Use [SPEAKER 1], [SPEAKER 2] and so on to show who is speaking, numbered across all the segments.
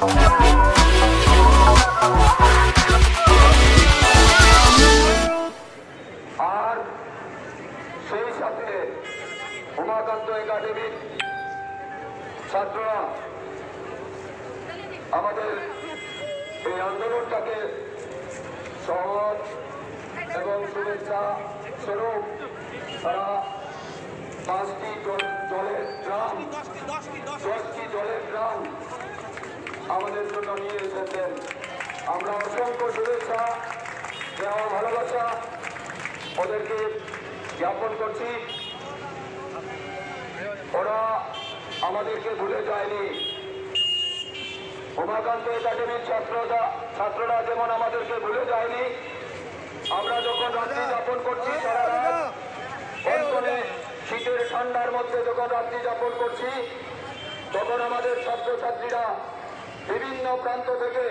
[SPEAKER 1] আর সেই সাথে উমাকান্ত একাডেমির ছাত্ররা আমাদের এই আন্দোলনটাকে সহজ এবং শুভেচ্ছা স্বরূপ তারা 5টি জলের ড্রাম আমাদের জন্য নিয়ে এসেছেন। আমরা অসংখ্য শুভেচ্ছা এবং ভালোবাসা ওদেরকে জ্ঞাপন করছি। ওরা আমাদেরকে ভুলে যায়নি। উমাকান্ত একাডেমির ছাত্ররা যেমন আমাদেরকে ভুলে যায়নি। আমরা যখন রাত্রি যাপন করছি সারা রাত বর্তমানে শীতের ঠান্ডার মধ্যে যখন রাত্রি যাপন করছি, তখন আমাদের ছাত্রছাত্রীরা বিভিন্ন প্রান্ত থেকে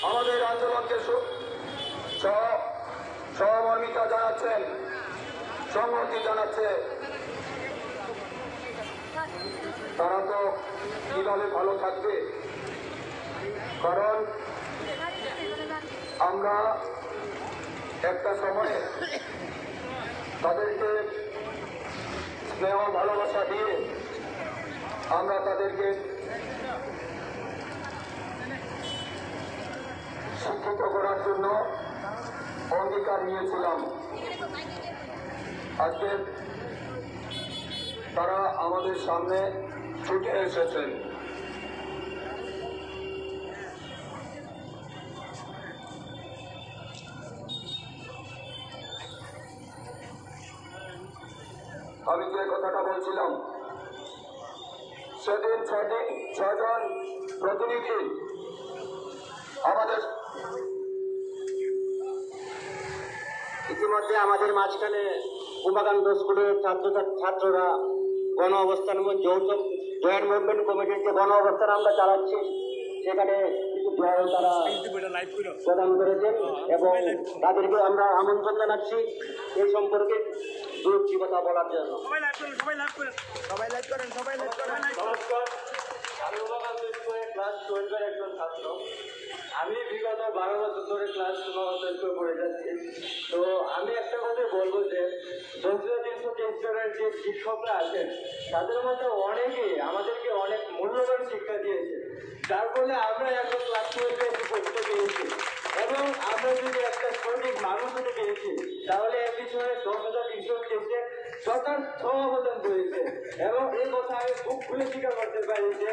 [SPEAKER 1] আমাদের আন্দোলনকে সহমর্মিতা জানাচ্ছেন, সংহতি জানাচ্ছে। তারা তো কিভাবে ভালো থাকবে, কারণ আমরা একটা সময়ে তাদেরকে স্নেহ ভালোবাসা দিয়ে আমরা তাদেরকে শিক্ষিত করার জন্য অঙ্গীকার নিয়েছিলাম। আজকে তারা আমাদের সামনে ছুটে এসেছেন। আমি যে কথাটা বলছিলাম, সেদিন 6জন প্রতিনিধি আমাদের
[SPEAKER 2] ইতিমধ্যে আমাদের মাঝখানে উমাকান্ত স্কুলের ছাত্ররা গণ অবস্থান যৌথ জয়েন্ট মুভমেন্ট কমিটির যে গণ অবস্থান আমরা চালাচ্ছি, সেখানে কিছু তারা প্রদান করেছেন এবং তাদেরকে আমরা আমন্ত্রণ জানাচ্ছি এই সম্পর্কে দুটি কথা বলার জন্য। নমস্কার, আমি উমাকান্ত স্কুলের ক্লাস 12-এর একজন ছাত্র। আমি বিগত 12 বছর ধরে ক্লাস উমাকান্ত স্কুলে পড়ে যাচ্ছি। তো আমি একটা কথা বলবো যে 323 জনের যে শিক্ষকরা আছেন, তাদের মধ্যে অনেকেই আমাদেরকে অনেক মূল্যবান শিক্ষা দিয়েছে, যার ফলে আমরা এখন ক্লাস 12-এ এসে পড়তে পেরেছি। এবং আমরা যদি একটা সঠিক মানুষ হতে পেরেছি, তাহলে এর পিছনে 10,323 যথার্থ অবদান রয়েছে। এবং এই কথা আমি খুব খুলে স্বীকার করতে পারি যে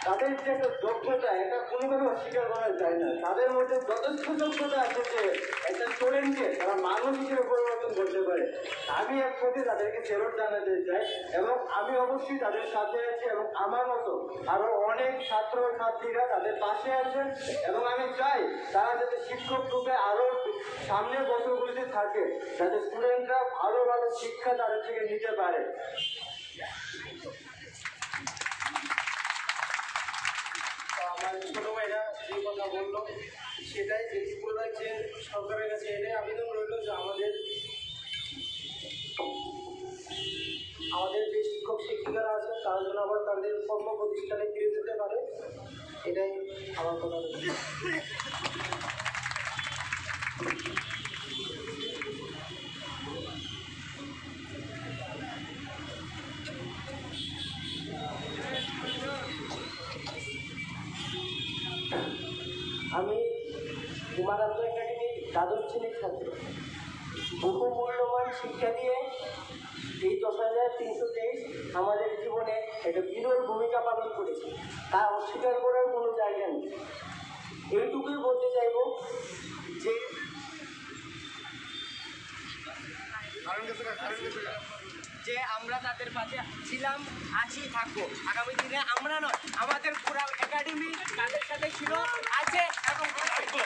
[SPEAKER 2] তাদের যে একটা যোগ্যতা, এটা কোনোভাবে অস্বীকার করা যায় না। তাদের মধ্যে যথেষ্ট যোগ্যতা আছে যে একটা স্টুডেন্টকে তারা মানুষ হিসেবে পরিবর্তন করতে পারে। আমি একসাথে তাদেরকে ফেরত জানাতে চাই এবং আমি অবশ্যই তাদের সাথে আছি এবং আমার মতো আরো অনেক ছাত্র ছাত্রীরা তাদের পাশে আছেন। এবং আমি চাই তারা যাতে শিক্ষক রূপে আরো সামনের বছরগুলিতে থাকে, যাতে স্টুডেন্টরা ভালো ভালো শিক্ষা তাদের থেকে নিতে পারে। আমার ছোট ভাইরা যে কথা বললো সেটাই যে সরকারের কাছে এটাই আবেদন রইল যে আমাদের যে শিক্ষক শিক্ষিকারা আছে তারা যেন আবার তাদের কর্ম প্রতিষ্ঠানে ফিরে যেতে পারে, এটাই আমার কথা। আমি উমাকান্ত একাডেমির দ্বাদশ শ্রেণীর ছাত্র। বহু মূল্যবান শিক্ষা দিয়ে এই 10,323 আমাদের জীবনে একটা বিরল ভূমিকা পালন করেছে, তা অস্বীকার করার কোনো জায়গা নেই। এইটুকুই বলতে চাইব যে আমরা তাদের পাশে ছিলাম, আছি, থাকবো। আগামী দিনে আমরা নয়, আমাদের পুরো একাডেমি তাদের সাথে ছিল, আছে এবং থাকবে।